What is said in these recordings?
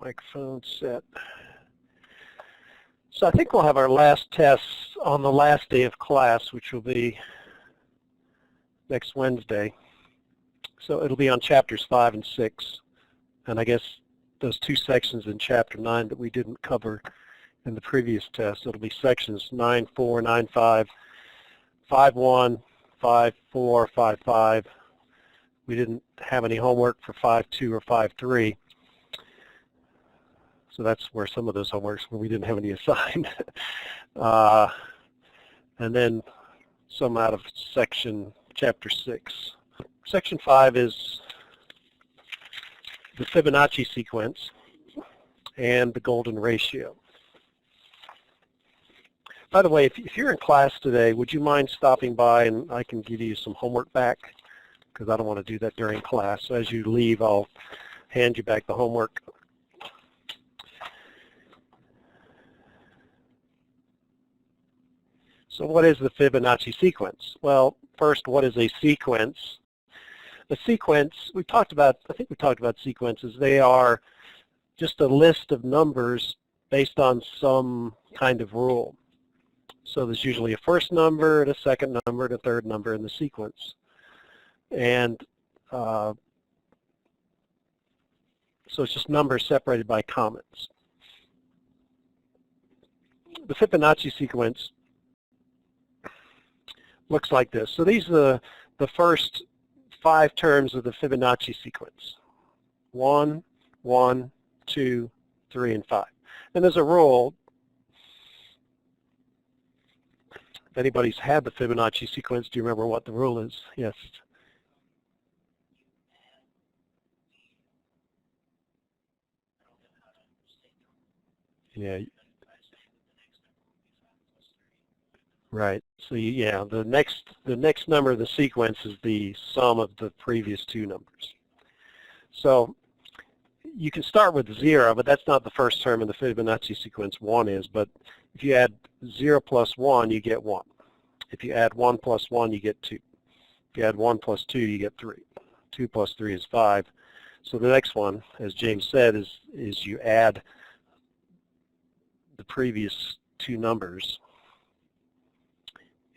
Microphone set. So I think we'll have our last tests on the last day of class, which will be next Wednesday. So it'll be on chapters 5 and 6. And I guess those two sections in chapter 9 that we didn't cover in the previous test, it'll be sections 9.4, 9.5, 5.1, 5.4, 5.5. We didn't have any homework for 5.2 or 5.3. So that's where some of those homeworks where we didn't have any assigned. And then some out of chapter 6. Section 5 is the Fibonacci sequence and the golden ratio. By the way, if you're in class today, would you mind stopping by and I can give you some homework back? Because I don't want to do that during class. So as you leave, I'll hand you back the homework. So what is the Fibonacci sequence? Well, first, what is a sequence? A sequence, I think we talked about sequences. They are just a list of numbers based on some kind of rule. So there's usually a first number, and a second number, and a third number in the sequence. And so it's just numbers separated by commas. The Fibonacci sequence looks like this. So these are the first 5 terms of the Fibonacci sequence. 1, 1, 2, 3, and 5. And there's a rule. If anybody's had the Fibonacci sequence, do you remember what the rule is? Yes. Yeah. Right. So yeah, the next number of the sequence is the sum of the previous 2 numbers. So you can start with 0, but that's not the first term in the Fibonacci sequence. 1 is, but if you add 0 plus 1, you get 1. If you add 1 plus 1, you get 2. If you add 1 plus 2, you get 3. 2 plus 3 is 5. So the next one, as James said, is you add the previous 2 numbers,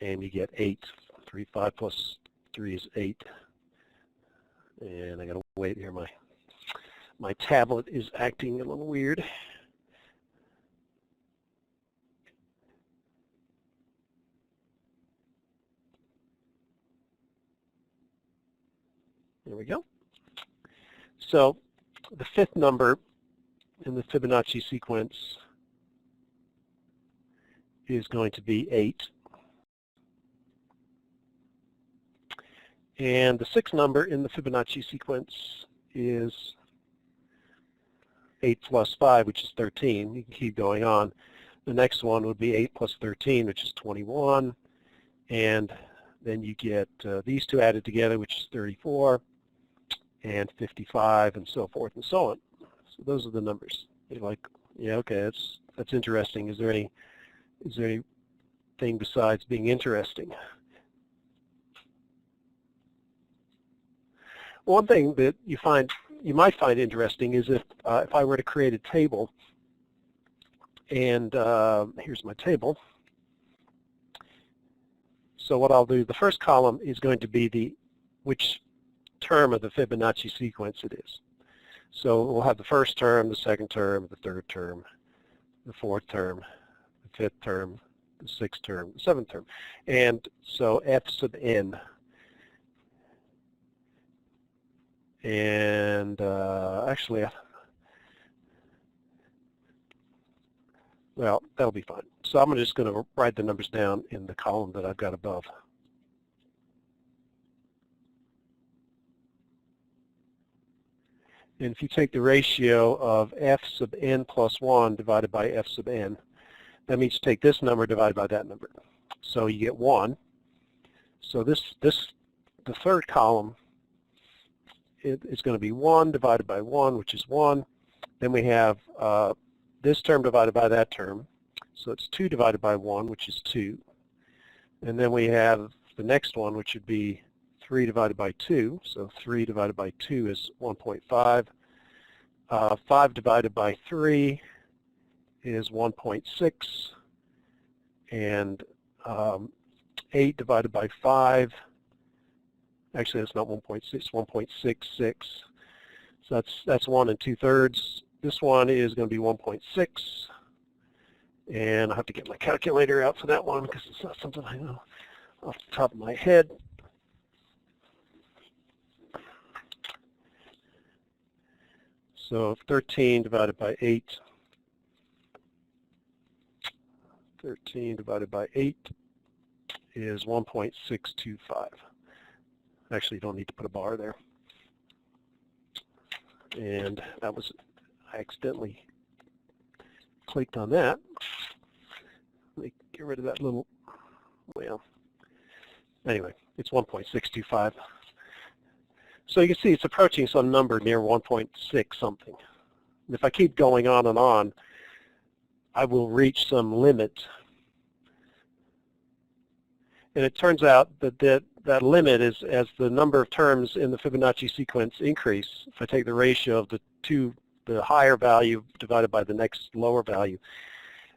and you get 8. 3, 5 plus 3 is 8. And I gotta wait here. My tablet is acting a little weird. There we go. So the 5th number in the Fibonacci sequence is going to be 8. And the 6th number in the Fibonacci sequence is 8 plus 5, which is 13. You can keep going on. The next one would be 8 plus 13, which is 21. And then you get these 2 added together, which is 34, and 55, and so forth and so on. So those are the numbers. You're like, yeah, okay, that's interesting. Is there anything besides being interesting? One thing that you might find interesting is if I were to create a table, and here's my table. So what I'll do, the first column is going to be which term of the Fibonacci sequence it is. So we'll have the first term, the second term, the third term, the fourth term, the fifth term, the sixth term, the seventh term. And so F sub n. And actually, well, that'll be fine. So I'm just going to write the numbers down in the column that I've got above. And if you take the ratio of F sub n plus 1 divided by F sub n, that means you take this number divided by that number. So you get 1. So the third column, it's going to be 1 divided by 1, which is 1. Then we have this term divided by that term. So it's 2 divided by 1, which is 2. And then we have the next one, which would be 3 divided by 2. So 3 divided by 2 is 1.5. 5 divided by 3 is 1.6, and 8 divided by 5, actually that's not 1.6, 1.66. So that's 1 2/3. This one is going to be 1.6, and I have to get my calculator out for that one because it's not something I know off the top of my head. So 13 divided by 8, 13 divided by 8 is 1.625. Actually, you don't need to put a bar there. And that was, I accidentally clicked on that. Let me get rid of that little, well, anyway, it's 1.625. So you can see it's approaching some number near 1.6 something. And if I keep going on and on, I will reach some limit. And it turns out that that limit is as the number of terms in the Fibonacci sequence increase. If I take the ratio of the higher value divided by the next lower value,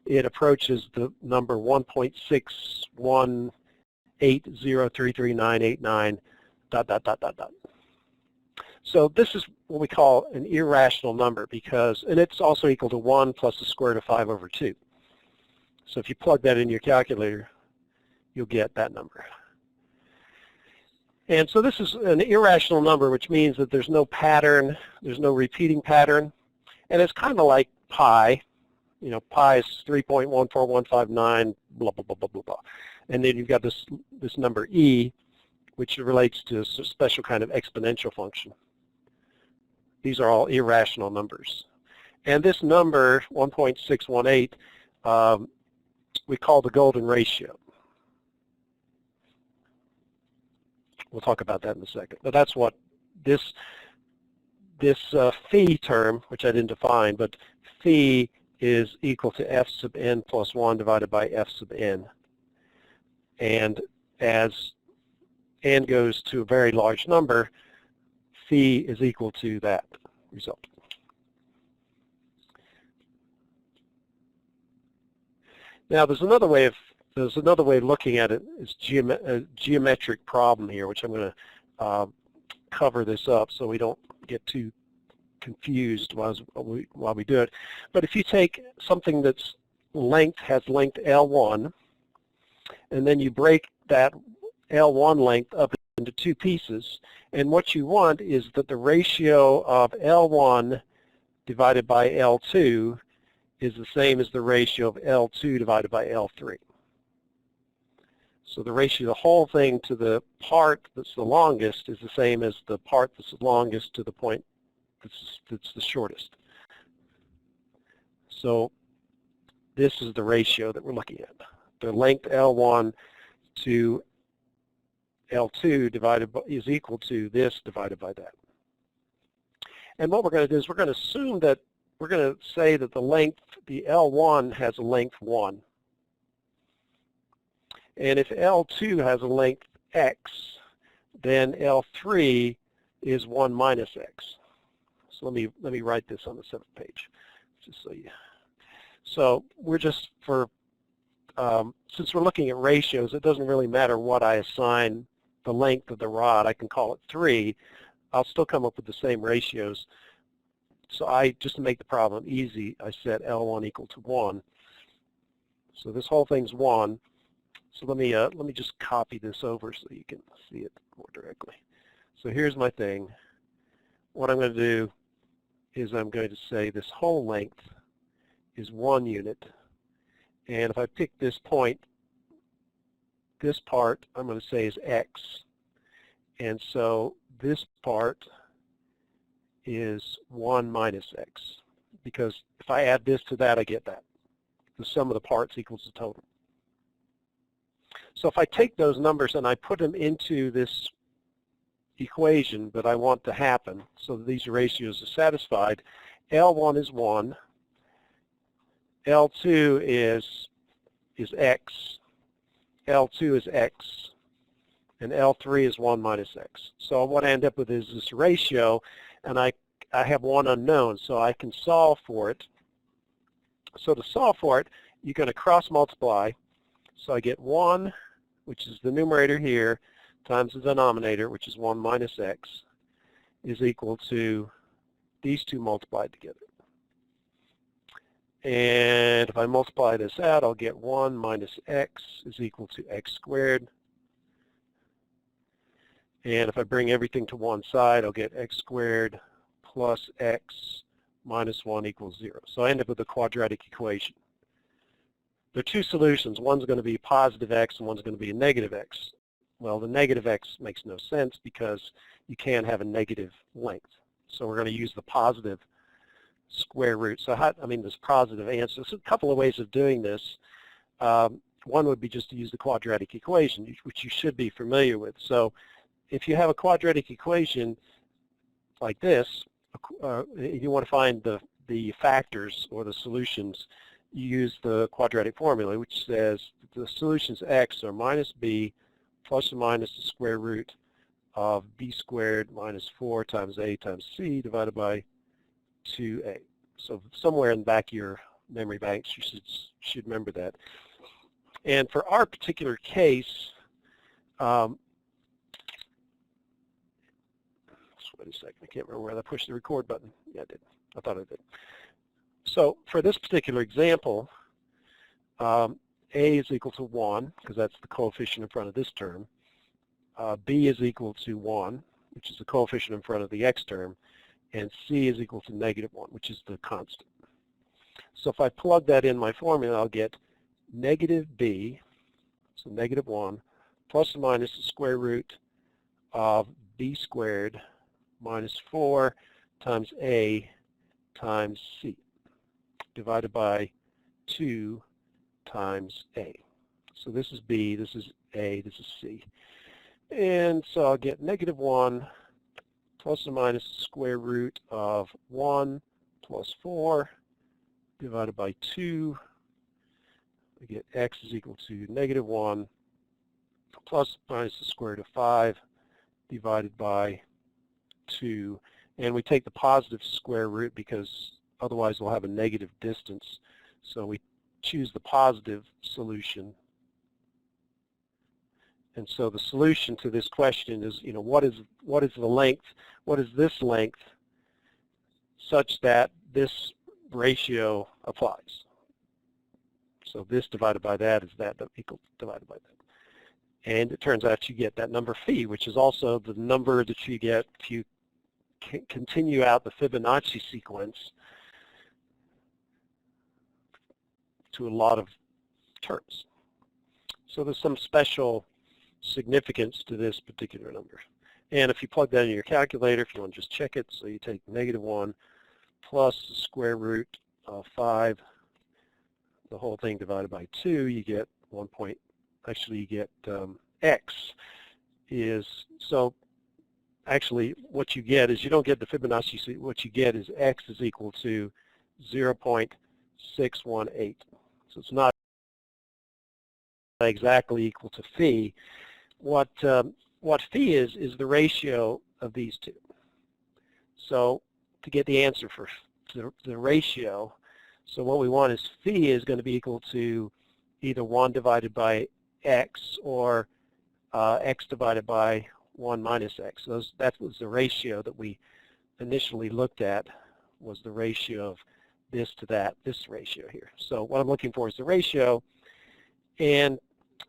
it approaches the number 1.618033989 ... So this is what we call an irrational number because, and it's also equal to 1 plus the square root of 5 over 2. So if you plug that in your calculator, you'll get that number. And so this is an irrational number, which means that there's no pattern, there's no repeating pattern, and it's kind of like pi. You know, pi is 3.14159, blah, blah, blah, blah, blah, blah. And then you've got this number e, which relates to a special kind of exponential function. These are all irrational numbers. And this number, 1.618, we call the golden ratio. We'll talk about that in a second. But that's what this phi term, which I didn't define, but phi is equal to f sub n plus 1 divided by f sub n. And as n goes to a very large number, phi is equal to that result. Now there's another way of looking at it. It's a geometric problem here, which I'm going to cover this up so we don't get too confused while we do it. But if you take something that's has length L1, and then you break that L1 length up into two pieces, and what you want is that the ratio of L1 divided by L2 is the same as the ratio of L2 divided by L3. So the ratio of the whole thing to the part that's the longest is the same as the part that's the longest to the point that's the shortest. So this is the ratio that we're looking at. The length L1 to L2 divided by, is equal to this divided by that. And what we're going to do is we're going to assume that we're going to say that the length, the L1 has a length 1. And if L2 has a length x, then L3 is 1 minus x. So let me write this on the 7th page, just so you. So we're just for since we're looking at ratios, it doesn't really matter what I assign the length of the rod. I can call it 3. I'll still come up with the same ratios. So I, just to make the problem easy, I set L1 equal to 1. So this whole thing's 1. So let me just copy this over so you can see it more directly. So here's my thing. What I'm going to do is I'm going to say this whole length is 1 unit. And if I pick this point, this part I'm going to say is x. And so this part is 1 minus x. Because if I add this to that, I get that. The sum of the parts equals the total. So if I take those numbers and I put them into this equation that I want to happen, so that these ratios are satisfied, L1 is 1, L2 is x, L2 is x, and L3 is 1 minus x. So what I end up with is this ratio, and I I have one unknown, so I can solve for it. So to solve for it, you're going to cross multiply. So I get 1, which is the numerator here, times the denominator, which is 1 minus x, is equal to these two multiplied together. And if I multiply this out, I'll get 1 minus x is equal to x squared. And if I bring everything to one side, I'll get x squared plus x minus 1 equals 0. So I end up with a quadratic equation. There are two solutions. One's going to be positive x and one's going to be a negative x. Well, the negative x makes no sense because you can't have a negative length. So we're going to use the positive square root. So this positive answer. So a couple of ways of doing this. One would be just to use the quadratic equation, which you should be familiar with. So if you have a quadratic equation like this, you want to find the factors or the solutions, you use the quadratic formula, which says the solutions x are minus b plus or minus the square root of b squared minus 4 times a times c divided by 2a. So somewhere in the back of your memory banks, you should remember that. And for our particular case, wait a second, I can't remember where I pushed the record button. Yeah, I did. I thought I did. So for this particular example, a is equal to 1, because that's the coefficient in front of this term. B is equal to 1, which is the coefficient in front of the x term. And c is equal to negative 1, which is the constant. So if I plug that in my formula, I'll get negative b, so negative 1, plus or minus the square root of b squared minus 4 times a times c divided by 2 times a. So this is b, this is a, this is c. And so I'll get negative 1 plus or minus the square root of 1 plus 4 divided by 2. I get x is equal to negative 1 plus or minus the square root of 5 divided by 2. And we take the positive square root because otherwise we'll have a negative distance. So we choose the positive solution. And so the solution to this question is, what is the length, what is this length such that this ratio applies? So this divided by that is that equal divided by that. And it turns out you get that number phi, which is also the number that you get if you continue out the Fibonacci sequence to a lot of terms. So there's some special significance to this particular number. And if you plug that in your calculator, if you want to just check it, so you take negative 1 plus the square root of 5, the whole thing divided by 2, you get you get x is, so actually what you get is you don't get the Fibonacci, what you get is x is equal to 0.618. So it's not exactly equal to phi. What phi is the ratio of these two. So to get the answer for the ratio, so what we want is phi is going to be equal to either 1 divided by x or x divided by 1 minus x. So that was the ratio that we initially looked at, was the ratio of this to that, this ratio here. So what I'm looking for is the ratio, and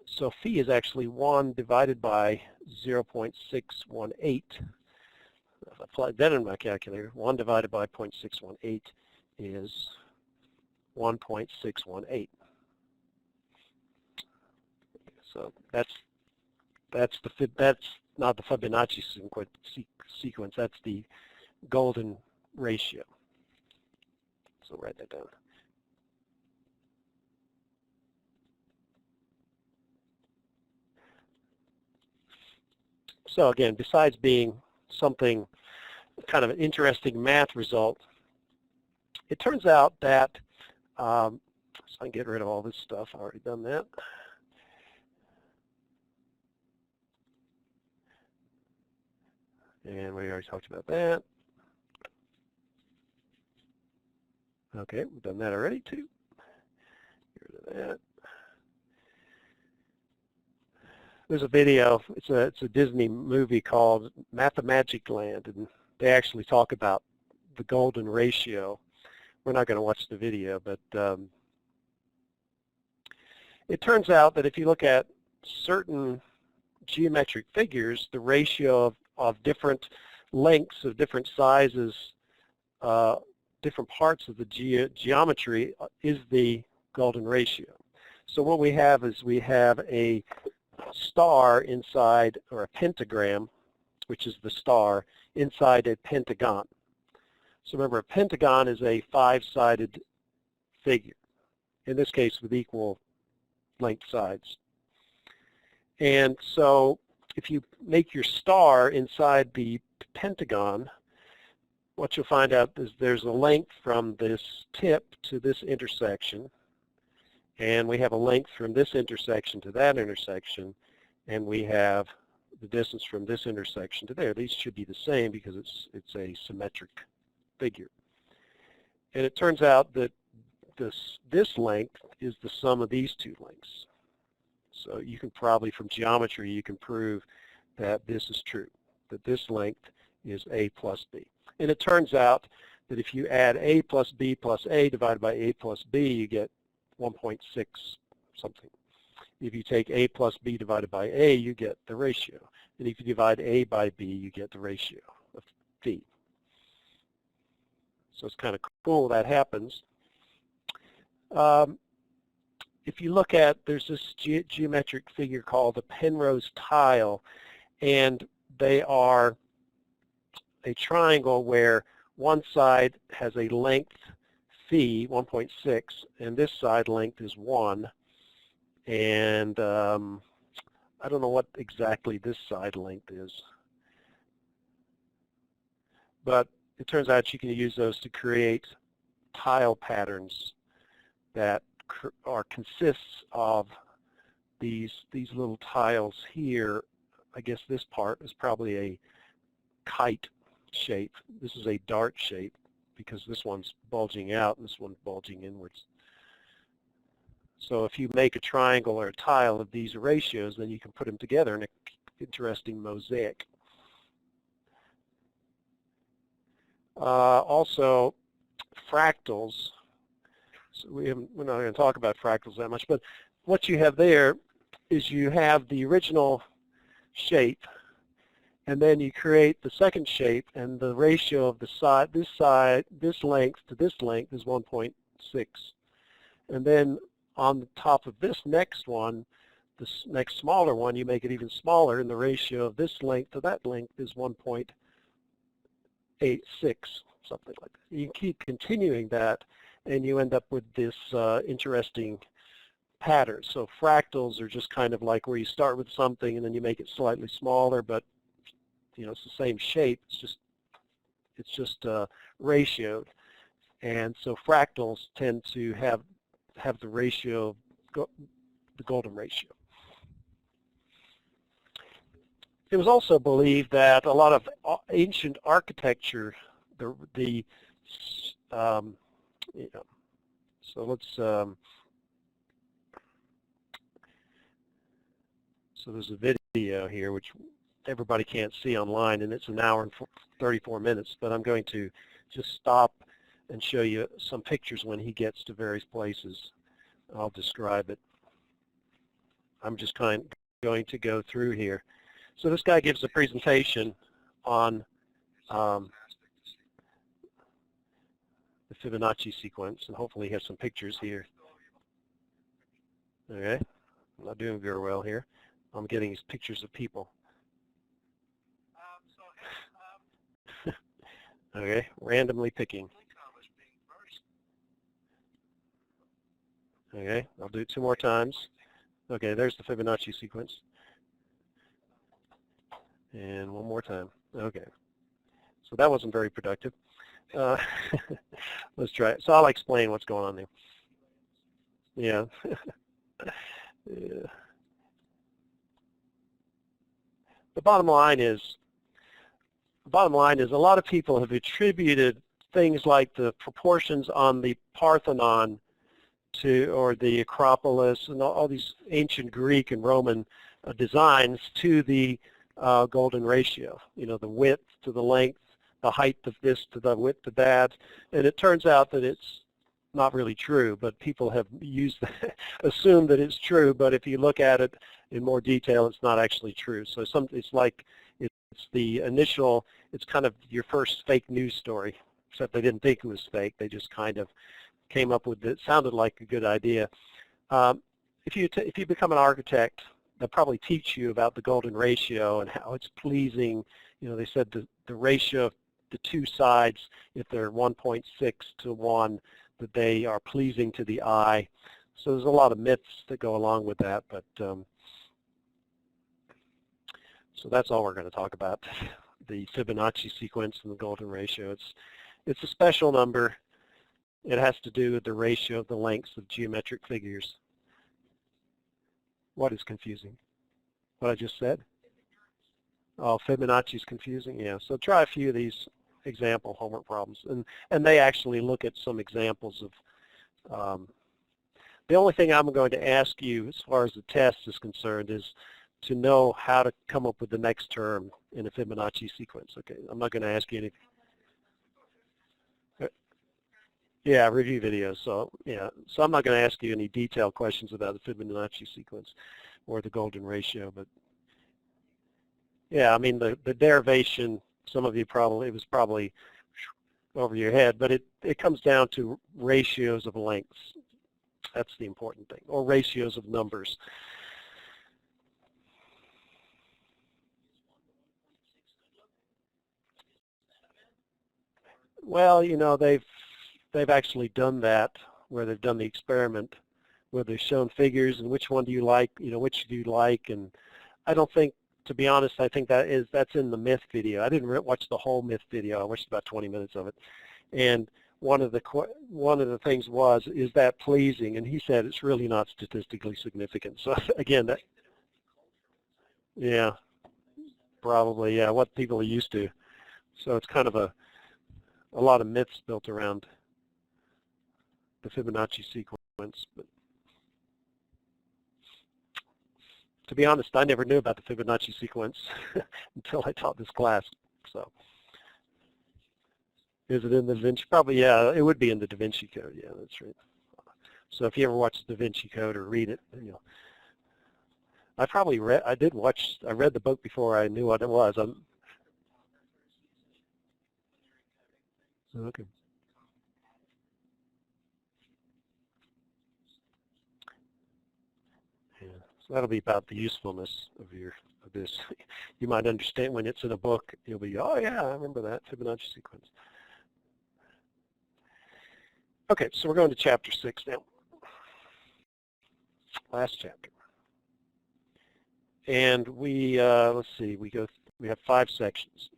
so phi is actually 1 divided by 0.618. If I plug that in my calculator, 1 divided by 0.618 is 1.618. So that's not the Fibonacci sequence. That's the golden ratio. So write that down. So again, besides being something kind of an interesting math result, it turns out that, so I can get rid of all this stuff. I've already done that. And we already talked about that. Okay, we've done that already too. Get rid of that. There's a video, it's a Disney movie called Mathemagic Land, and they actually talk about the golden ratio. We're not going to watch the video, but it turns out that if you look at certain geometric figures, the ratio of different lengths of different sizes, different parts of the geometry is the golden ratio. So what we have is we have a star inside, or a pentagram, which is the star, inside a pentagon. So remember, a pentagon is a five-sided figure, in this case with equal length sides. And so if you make your star inside the pentagon, what you'll find out is there's a length from this tip to this intersection, and we have a length from this intersection to that intersection, and we have the distance from this intersection to there. These should be the same because it's a symmetric figure. And it turns out that this length is the sum of these two lengths. So you can probably, from geometry, you can prove that this is true, that this length is a plus b. And it turns out that if you add a plus b plus a divided by a plus b, you get 1.6 something. If you take a plus b divided by a, you get the ratio. And if you divide a by b, you get the ratio of b. So it's kind of cool that happens. If you look at, there's this geometric figure called the Penrose tile, and they are a triangle where one side has a length phi, 1.6, and this side length is 1. And I don't know what exactly this side length is, but it turns out you can use those to create tile patterns that consists of these little tiles here. I guess this part is probably a kite shape. This is a dart shape because this one's bulging out and this one's bulging inwards. So if you make a triangle or a tile of these ratios, then you can put them together in an interesting mosaic. Also, fractals. So we're not going to talk about fractals that much, but what you have there is you have the original shape, and then you create the second shape, and the ratio of the side, this length to this length is 1.6. And then on the top of this next one, this next smaller one, you make it even smaller, and the ratio of this length to that length is 1.86, something like that. You keep continuing that, and you end up with this interesting pattern. So fractals are just kind of like where you start with something and then you make it slightly smaller, but you know, it's the same shape. It's just ratioed. And so fractals tend to have the ratio, the golden ratio. It was also believed that a lot of ancient architecture, you know, so let's so there's a video here which everybody can't see online, and it's an hour and 34 minutes, but I'm going to just stop and show you some pictures when he gets to various places. I'll describe it. I'm just going to go through here. So this guy gives a presentation on the Fibonacci sequence, and hopefully he has some pictures here. Okay, I'm not doing very well here. I'm getting these pictures of people. Okay, randomly picking. Okay, I'll do it 2 more times. Okay, there's the Fibonacci sequence. And 1 more time. Okay, so that wasn't very productive. Let's try it. So I'll explain what's going on there. Yeah. Yeah. The bottom line is a lot of people have attributed things like the proportions on the Parthenon or the Acropolis and all these ancient Greek and Roman designs to the golden ratio. You know, the width to the length, the height of this to the width of that, and it turns out that it's not really true, but people have used that, assumed that it's true, but if you look at it in more detail, it's not actually true. So it's like it's the initial, it's kind of your first fake news story, except they didn't think it was fake. They just kind of came up with it. Sounded like a good idea. If you become an architect, they'll probably teach you about the golden ratio and how it's pleasing. You know, they said the ratio of the two sides, if they're 1.6 to 1, that they are pleasing to the eye. So there's a lot of myths that go along with that, but so that's all we're going to talk about, the Fibonacci sequence and the golden ratio. It's a special number. It has to do with the ratio of the lengths of geometric figures. What is confusing? What I just said? Oh, Fibonacci is confusing? Yeah, so try a few of these example homework problems. And they actually look at some examples of, the only thing I'm going to ask you as far as the test is concerned is to know how to come up with the next term in a Fibonacci sequence. Okay, I'm not going to ask you anything. Yeah, review videos. So yeah, so I'm not going to ask you any detailed questions about the Fibonacci sequence or the golden ratio, but yeah, I mean the derivation. Some of you probably, it was probably over your head, but it comes down to ratios of lengths. That's the important thing, or ratios of numbers. Well, you know, they've actually done that, where they've done the experiment, where they've shown figures and which one do you like, you know, which do you like, and I don't think, to be honest, I think that's in the myth video. I didn't watch the whole myth video. I watched about 20 minutes of it, and one of the things was, is that pleasing? And he said it's really not statistically significant. So again, that, yeah, probably, yeah, what people are used to. So it's kind of a lot of myths built around the Fibonacci sequence. But to be honest, I never knew about the Fibonacci sequence until I taught this class. So is it in the Da Vinci? Probably, yeah, it would be in the Da Vinci Code. Yeah, that's right. So if you ever watch the Da Vinci Code or read it, you know, I read the book before I knew what it was. Okay. Yeah. So that'll be about the usefulness of this. You might understand when it's in a book. You'll be, oh yeah, I remember that Fibonacci sequence. Okay, so we're going to chapter 6 now. Last chapter. And we let's see, we have 5 sections.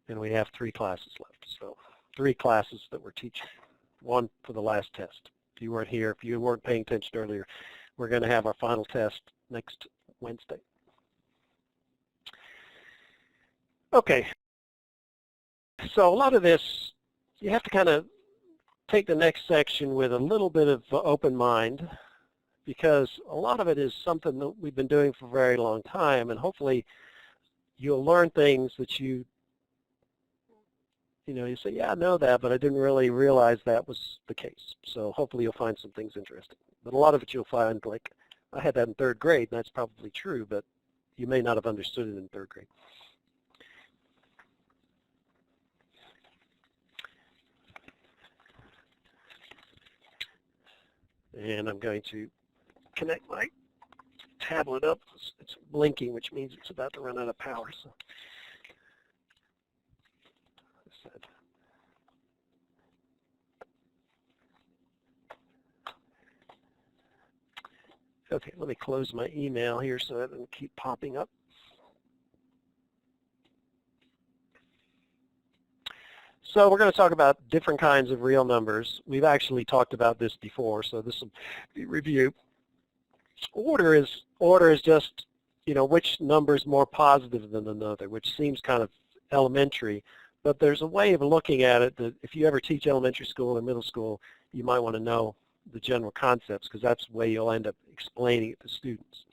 And we have 3 classes left. So 3 classes that we're teaching. 1 for the last test. If you weren't here, if you weren't paying attention earlier, we're going to have our final test next Wednesday. Okay. So a lot of this, you have to kind of take the next section with a little bit of open mind, because a lot of it is something that we've been doing for a very long time, and hopefully you'll learn things that you say, yeah, I know that, but I didn't really realize that was the case. So hopefully you'll find some things interesting. But a lot of it you'll find, like, I had that in 3rd grade, and that's probably true, but you may not have understood it in 3rd grade. And I'm going to connect my tablet up. It's blinking, which means it's about to run out of power. So okay, let me close my email here so that doesn't keep popping up. So we're going to talk about different kinds of real numbers. We've actually talked about this before, so this will be review. Order is just which number is more positive than another, which seems kind of elementary, but there's a way of looking at it that if you ever teach elementary school or middle school, you might want to know the general concepts, because that's the way you'll end up explaining it to students.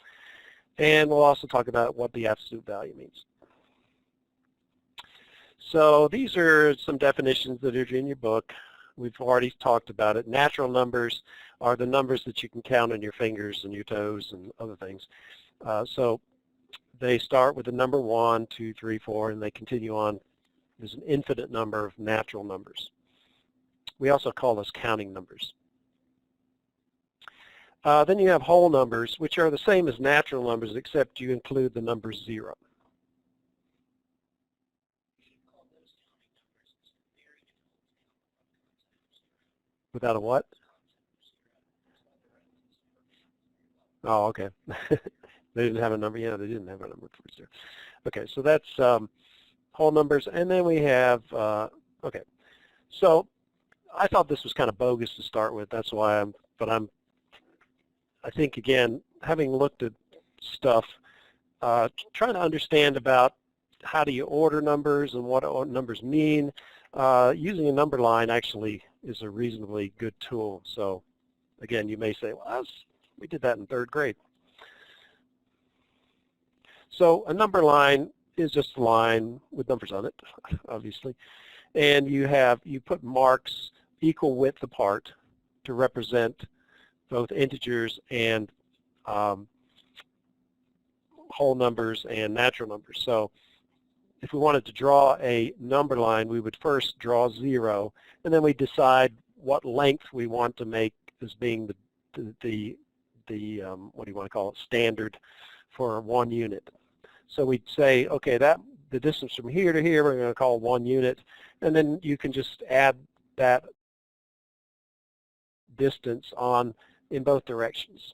And we'll also talk about what the absolute value means. So these are some definitions that are in your book. We've already talked about it. Natural numbers are the numbers that you can count on your fingers and your toes and other things. So they start with the number 1, 2, 3, 4, and they continue on. There's an infinite number of natural numbers. We also call those counting numbers. Then you have whole numbers, which are the same as natural numbers, except you include the number 0. Without a what? Oh, okay. They didn't have a number. Yeah, they didn't have a number for 0. Okay, so that's whole numbers. And then we have, okay. So I thought this was kind of bogus to start with. That's why I think, again, having looked at stuff, trying to understand about how do you order numbers and what numbers mean, using a number line actually is a reasonably good tool. So again, you may say, well, we did that in 3rd grade. So a number line is just a line with numbers on it, obviously. And you put marks equal width apart to represent both integers and whole numbers and natural numbers. So if we wanted to draw a number line, we would first draw 0, and then we decide what length we want to make as being the what do you want to call it, standard for 1 unit. So we'd say, okay, the distance from here to here we're going to call 1 unit, and then you can just add that distance on in both directions.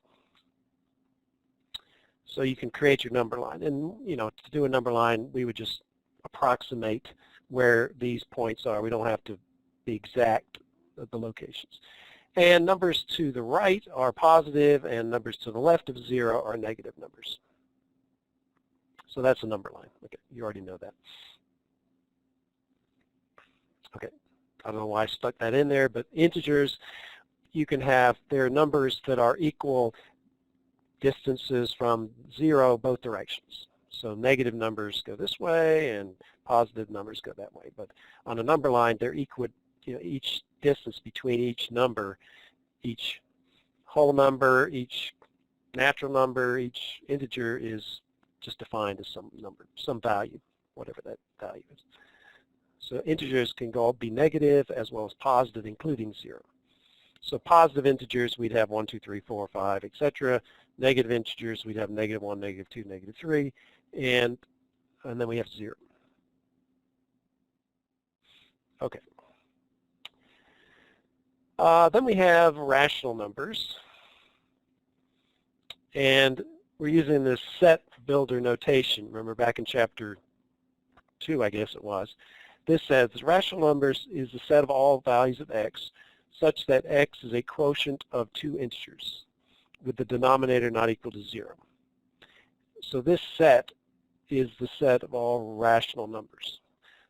So you can create your number line. And to do a number line, we would just approximate where these points are. We don't have to be exact at the locations. And numbers to the right are positive, and numbers to the left of 0 are negative numbers. So that's a number line. Okay, you already know that. Okay, I don't know why I stuck that in there, but integers, you can have their numbers that are equal distances from 0 both directions. So negative numbers go this way and positive numbers go that way. But on a number line, they're equal, each distance between each number, each whole number, each natural number, each integer is just defined as some number, some value, whatever that value is. So integers can be negative as well as positive, including 0. So positive integers, we'd have 1, 2, 3, 4, 5, etc. Negative integers, we'd have -1, -2, -3, and then we have 0. Okay. Then we have rational numbers, and we're using this set builder notation. Remember back in chapter 2, I guess it was. This says rational numbers is the set of all values of x such that x is a quotient of 2 integers with the denominator not equal to 0. So this set is the set of all rational numbers.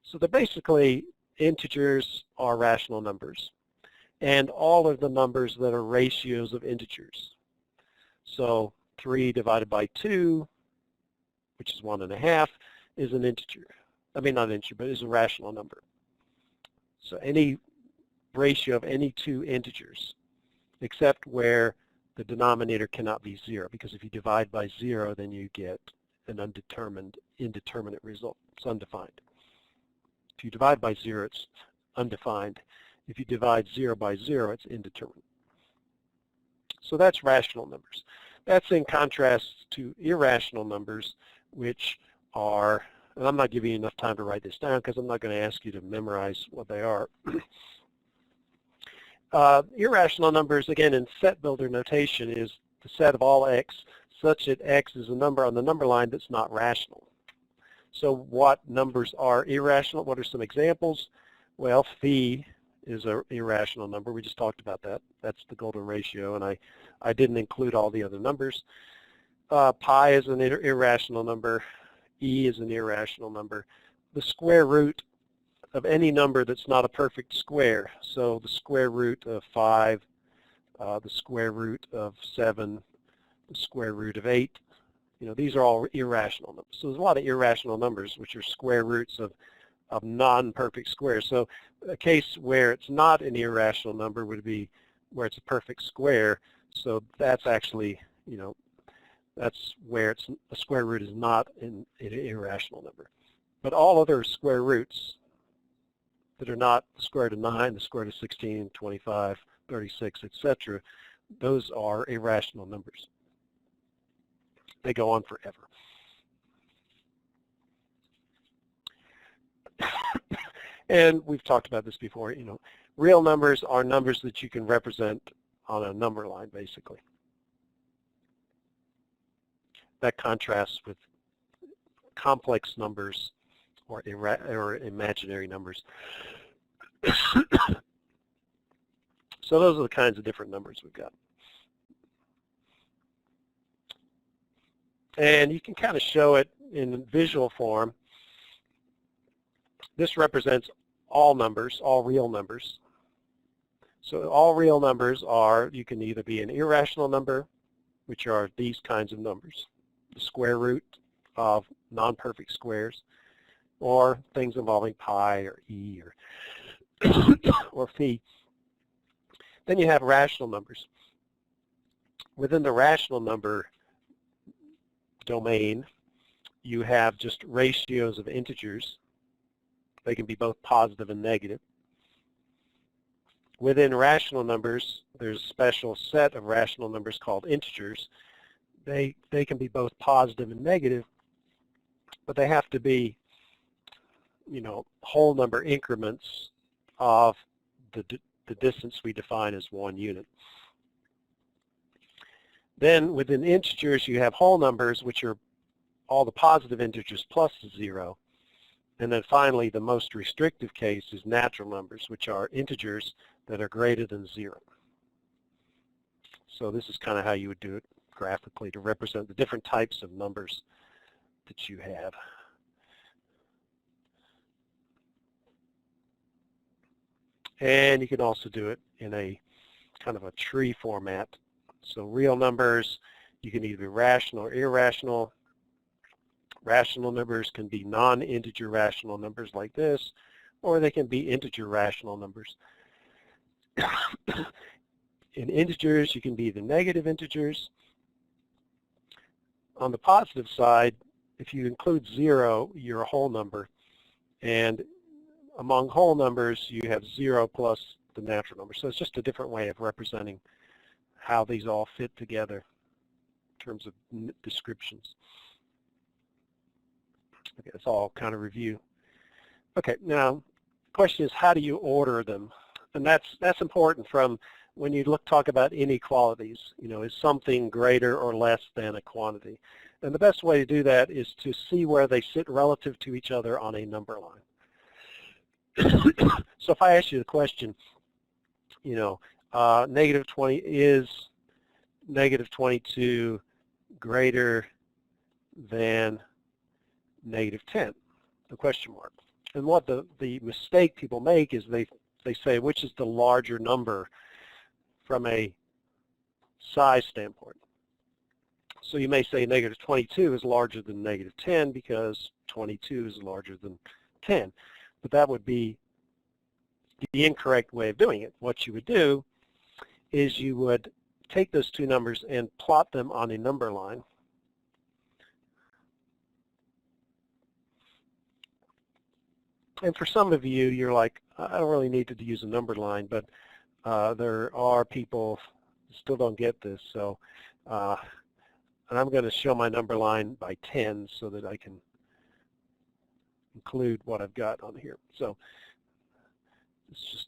So they're basically integers are rational numbers, and all of the numbers that are ratios of integers. So 3 divided by 2, which is 1.5, is an integer. I mean, not an integer, but is a rational number. So any ratio of any 2 integers, except where the denominator cannot be 0, because if you divide by 0, then you get an indeterminate result. It's undefined. If you divide by 0, it's undefined. If you divide 0 by 0, it's indeterminate. So that's rational numbers. That's in contrast to irrational numbers, which are, and I'm not giving you enough time to write this down because I'm not going to ask you to memorize what they are. Irrational numbers, again, in set builder notation, is the set of all x such that x is a number on the number line that's not rational. So what numbers are irrational? What are some examples? Well, phi is an irrational number. We just talked about that. That's the golden ratio, and I didn't include all the other numbers. pi is an irrational number. E is an irrational number. The square root of any number that's not a perfect square, so the square root of 5, the square root of 7, the square root of 8, these are all irrational numbers. So there's a lot of irrational numbers which are square roots of non-perfect squares. So a case where it's not an irrational number would be where it's a perfect square. So that's actually, that's where a square root is not an irrational number. But all other square roots that are not the square root of 9, the square root of 16, 25, 36, etc., those are irrational numbers. They go on forever. And we've talked about this before, real numbers are numbers that you can represent on a number line, basically. That contrasts with complex numbers or imaginary numbers. So those are the kinds of different numbers we've got. And you can kind of show it in visual form. This represents all numbers, all real numbers. So all real numbers are, you can either be an irrational number, which are these kinds of numbers, the square root of non-perfect squares, or things involving pi or e or phi. Then you have rational numbers. Within the rational number domain, you have just ratios of integers. They can be both positive and negative. Within rational numbers, there's a special set of rational numbers called integers. They can be both positive and negative, but they have to be, whole number increments of the distance we define as 1 unit. Then within integers, you have whole numbers, which are all the positive integers plus 0. And then finally, the most restrictive case is natural numbers, which are integers that are greater than 0. So this is kind of how you would do it graphically to represent the different types of numbers that you have. And you can also do it in a kind of a tree format. So real numbers, you can either be rational or irrational. Rational numbers can be non-integer rational numbers like this, or they can be integer rational numbers. In integers, you can be the negative integers. On the positive side, if you include 0, you're a whole number. And among whole numbers, you have 0 plus the natural number. So it's just a different way of representing how these all fit together in terms of descriptions. Okay, that's all kind of review. Okay, now the question is, how do you order them? And that's important from when you talk about inequalities. Is something greater or less than a quantity? And the best way to do that is to see where they sit relative to each other on a number line. So if I ask you the question, negative 20 is negative 22 greater than negative 10, the question mark. And what the mistake people make is they say, which is the larger number from a size standpoint. So you may say negative 22 is larger than negative 10 because 22 is larger than 10. But that would be the incorrect way of doing it. What you would do is you would take those two numbers and plot them on a number line. And for some of you, you're like, I don't really need to use a number line, but there are people who still don't get this. So, and I'm going to show my number line by 10 so that I can include what I've got on here. So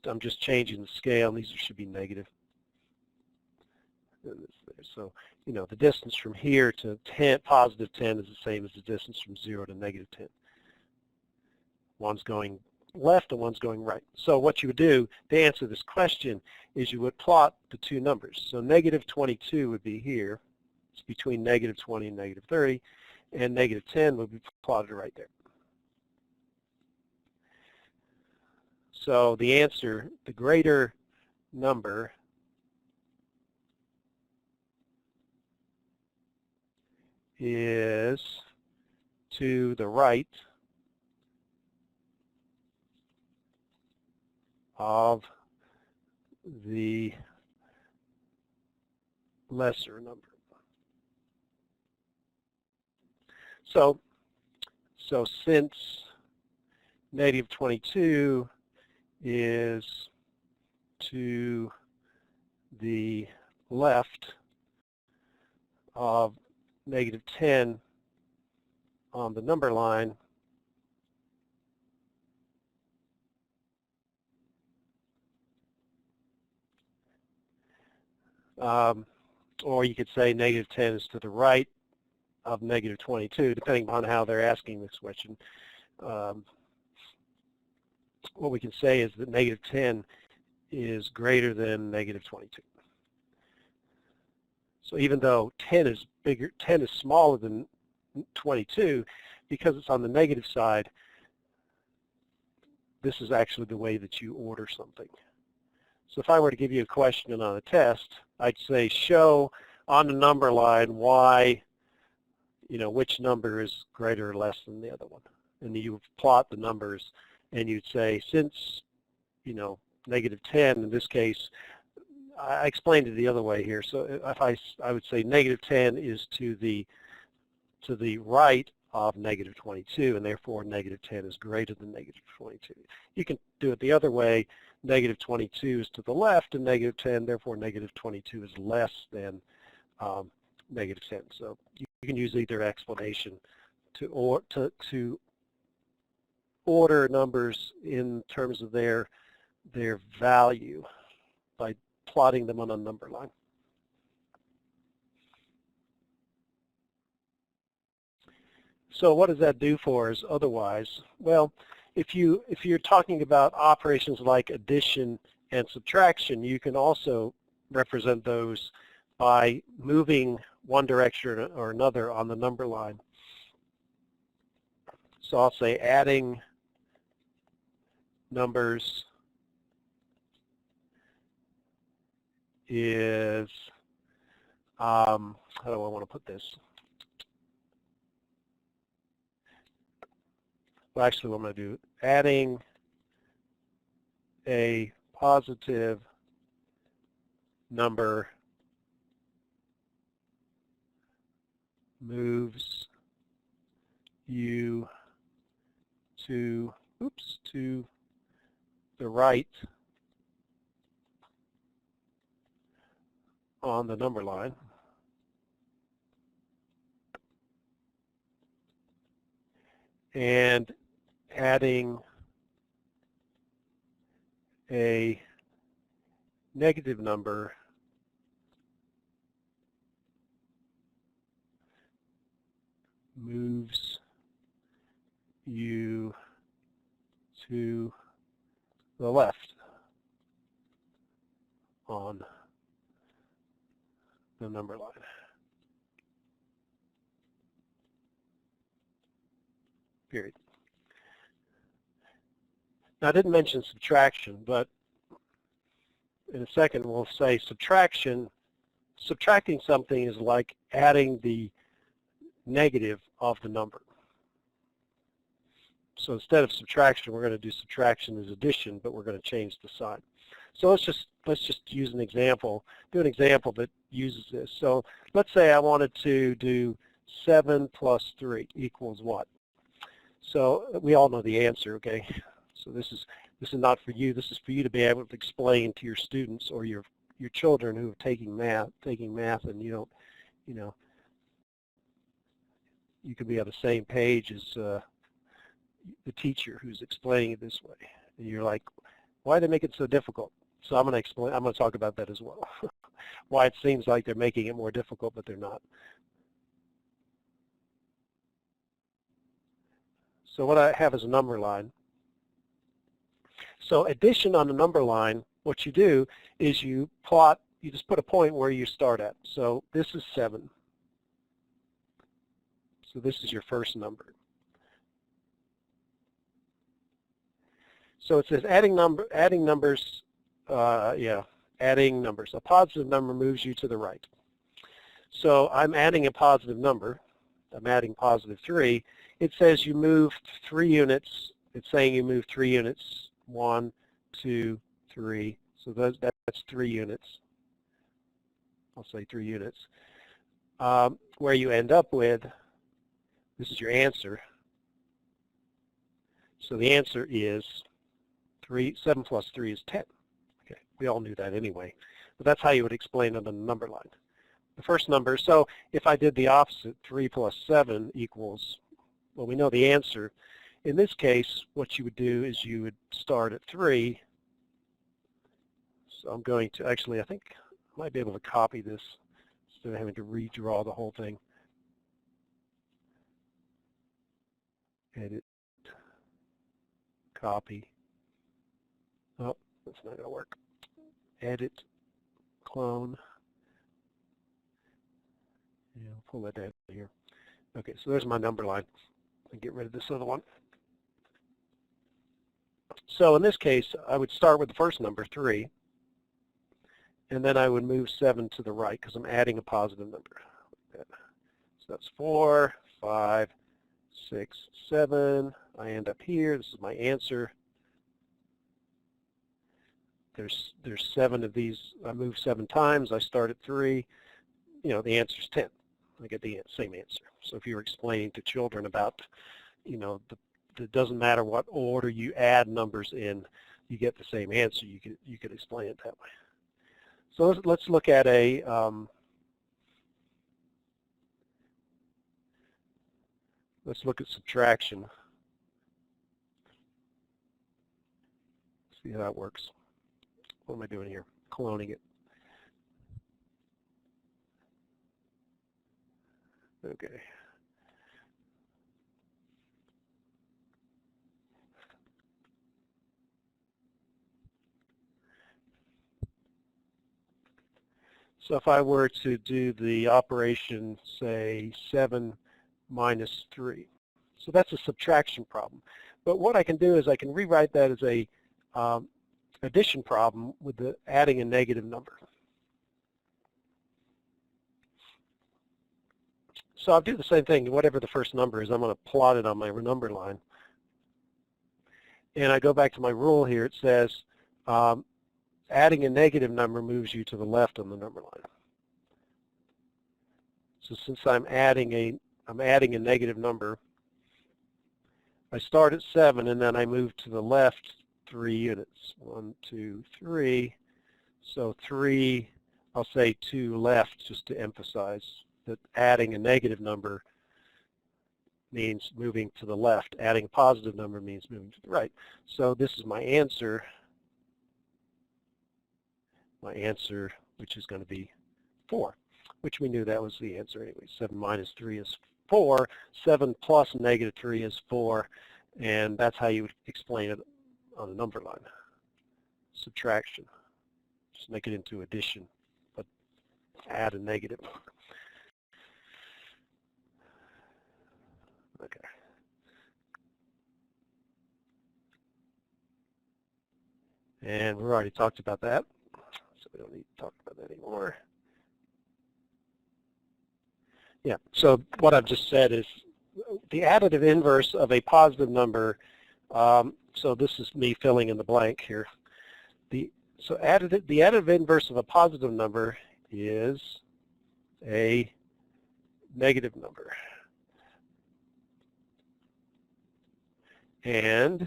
I'm just changing the scale, and these should be negative. So, the distance from here to 10, positive 10 is the same as the distance from 0 to negative 10. One's going left and one's going right. So what you would do to answer this question is you would plot the two numbers. So negative 22 would be here, It's between negative 20 and negative 30, and negative 10 would be plotted right there. So the answer, the greater number is to the right of the lesser number. So since negative 22 is to the left of negative 10 on the number line, or you could say negative 10 is to the right of negative 22, depending on how they're asking this question. What we can say is that negative 10 is greater than negative 22. So even though 10 is bigger, 10 is smaller than 22, because it's on the negative side, this is actually the way that you order something. So if I were to give you a question on a test, I'd say show on the number line why, which number is greater or less than the other one. And you plot the numbers, and you'd say, since, negative 10 in this case, I explained it the other way here. So if I would say negative 10 is to the right of negative 22, and therefore negative 10 is greater than negative 22. You can do it the other way. Negative 22 is to the left of negative 10, therefore negative 22 is less than negative 10. So you can use either explanation to order numbers in terms of their value by plotting them on a number line. So what does that do for us otherwise? Well, if you're talking about operations like addition and subtraction, you can also represent those by moving one direction or another on the number line. So I'll say adding numbers is, how do I want to put this? Well, actually, what I'm going to do, adding a positive number moves you to the right on the number line. And adding a negative number moves you to the left on the number line. Period. Now, I didn't mention subtraction, but in a second we'll say subtraction. Subtracting something is like adding the negative of the number. So instead of subtraction, we're going to do subtraction as addition, but we're going to change the sign. So let's just use an example. Do an example that uses this. So let's say I wanted to do 7 plus 3 equals what? So we all know the answer, okay? So this is not for you. This is for you to be able to explain to your students or your children who are taking math, and you could be on the same page as the teacher who's explaining it this way, and you're like, why do they make it so difficult? So I'm going to talk about that as well. Why it seems like they're making it more difficult, but they're not. So what I have is a number line. So addition on the number line, what you do is you just put a point where you start at. So this is 7. So this is your first number. So it says adding numbers. Adding numbers. A positive number moves you to the right. So I'm adding a positive number. I'm adding positive 3. It says you move 3 units. It's saying you move 3 units. 1, 2, 3. So that's 3 units. I'll say 3 units. Where you end up with, this is your answer. So the answer is 7 plus 3 is 10. Okay, we all knew that anyway. But that's how you would explain it on the number line. The first number, so if I did the opposite, 3 plus 7 equals, well, we know the answer. In this case, what you would do is you would start at 3. So I'm going to, actually, I think I might be able to copy this instead of having to redraw the whole thing. Edit, copy. Oh, that's not going to work. Edit, clone. Yeah, I'll pull that down here. Okay, so there's my number line. And get rid of this other one. So in this case, I would start with the first number, 3, and then I would move 7 to the right because I'm adding a positive number. So that's 4, 5, 6, 7. I end up here. This is my answer. There's 7 of these. I move 7 times. I start at 3. You know, the answer is 10. I get the same answer. So if you're explaining to children about, you know, it doesn't matter what order you add numbers in, you get the same answer. You could explain it that way. So let's look at a let's look at subtraction. See how that works. What am I doing here? Cloning it. Okay. So if I were to do the operation, say 7 minus 3. So that's a subtraction problem. But what I can do is I can rewrite that as a addition problem with adding a negative number. So I'll do the same thing. Whatever the first number is, I'm going to plot it on my number line. And I go back to my rule here. It says adding a negative number moves you to the left on the number line. So since I'm adding a negative number, I start at 7 and then I move to the left 3 units. 1, 2, 3. So 3, I'll say 2 left just to emphasize that adding a negative number means moving to the left. Adding a positive number means moving to the right. So this is my answer. My answer, which is going to be 4, which we knew that was the answer anyway. 7 minus 3 is 4. 7 plus negative 3 is 4. And that's how you would explain it on a number line. Subtraction. Just make it into addition, but add a negative number. Okay. And we've already talked about that, so we don't need to talk about that anymore. Yeah, so what I've just said is the additive inverse of a positive number, so this is me filling in the blank here. The additive inverse of a positive number is a negative number. And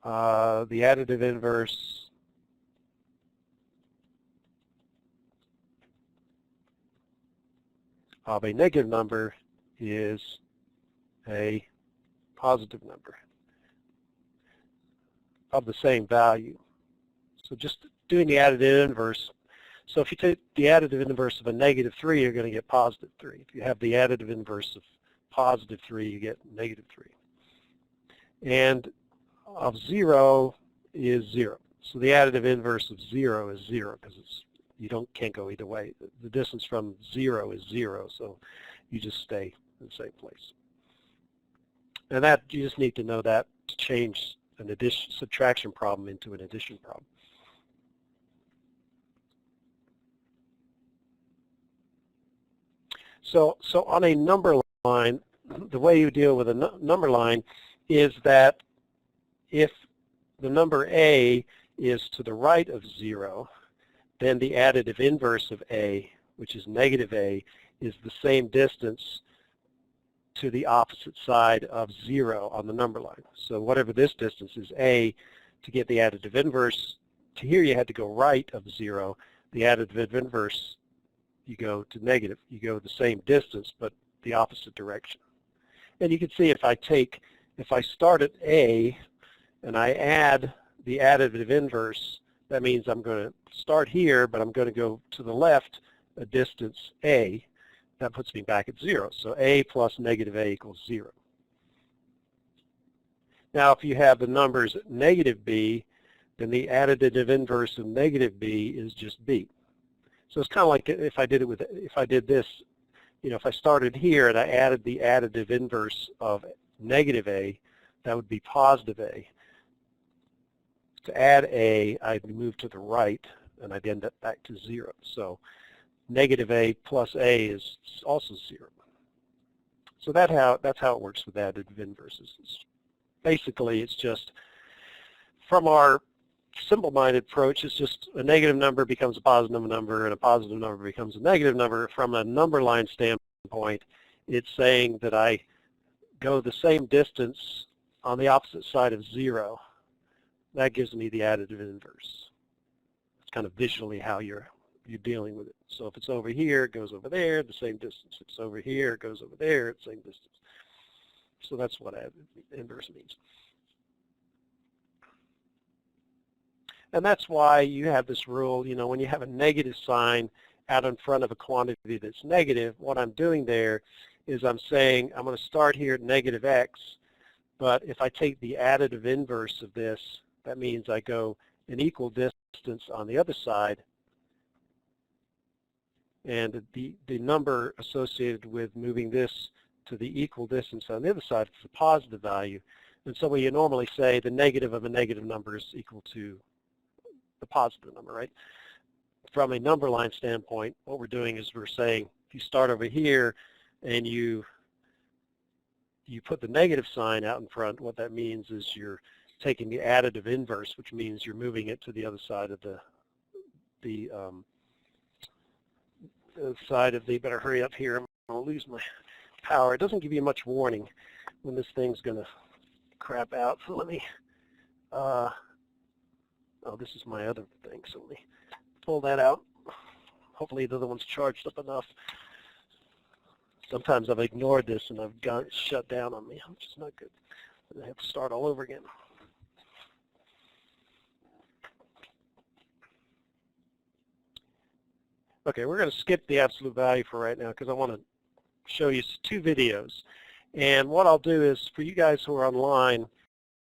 the additive inverse of a negative number is a positive number of the same value. So just doing the additive inverse. So if you take the additive inverse of a negative 3, you're going to get positive 3. If you have the additive inverse of positive 3, you get negative 3. And of 0 is 0. So the additive inverse of 0 is 0 because can't go either way. The distance from 0 is 0, so you just stay in the same place. And that, you just need to know that to change an subtraction problem into an addition problem. So on a number line, the way you deal with a number line is that if the number A is to the right of 0, then the additive inverse of A, which is negative A, is the same distance to the opposite side of 0 on the number line. So whatever this distance is, A, to get the additive inverse, to here you had to go right of 0. The additive inverse, you go to negative. You go the same distance, but the opposite direction. And you can see if I start at A and I add the additive inverse, that means I'm going to start here, but I'm going to go to the left a distance A. That puts me back at 0. So A plus negative A equals 0. Now if you have the numbers negative B, then the additive inverse of negative B is just B. So it's kind of like if I did this, if I started here and I added the additive inverse of negative A, that would be positive A. To add A, I'd move to the right, and I'd end up back to 0. So negative A plus A is also 0. So that's how it works with additive inverses. Basically, it's just from our simple-minded approach, it's just a negative number becomes a positive number, and a positive number becomes a negative number. From a number line standpoint, it's saying that I go the same distance on the opposite side of 0. That gives me the additive inverse. It's kind of visually how you're dealing with it. So if it's over here, it goes over there, the same distance. If it's over here, it goes over there, the same distance. So that's what additive inverse means. And that's why you have this rule, when you have a negative sign out in front of a quantity that's negative, what I'm doing there is I'm saying I'm going to start here at negative x, but if I take the additive inverse of this, that means I go an equal distance on the other side, and the number associated with moving this to the equal distance on the other side is a positive value. And so we normally say the negative of a negative number is equal to the positive number, right? From a number line standpoint, what we're doing is we're saying if you start over here and you put the negative sign out in front, what that means is you're taking the additive inverse, which means you're moving it to the other side of the better hurry up here, I'm going to lose my power. It doesn't give you much warning when this thing's going to crap out. So let me, oh, this is my other thing, so let me pull that out. Hopefully the other one's charged up enough. Sometimes I've ignored this and I've got it shut down on me, which is not good. I have to start all over again. Okay, we're going to skip the absolute value for right now because I want to show you two videos. And what I'll do is, for you guys who are online,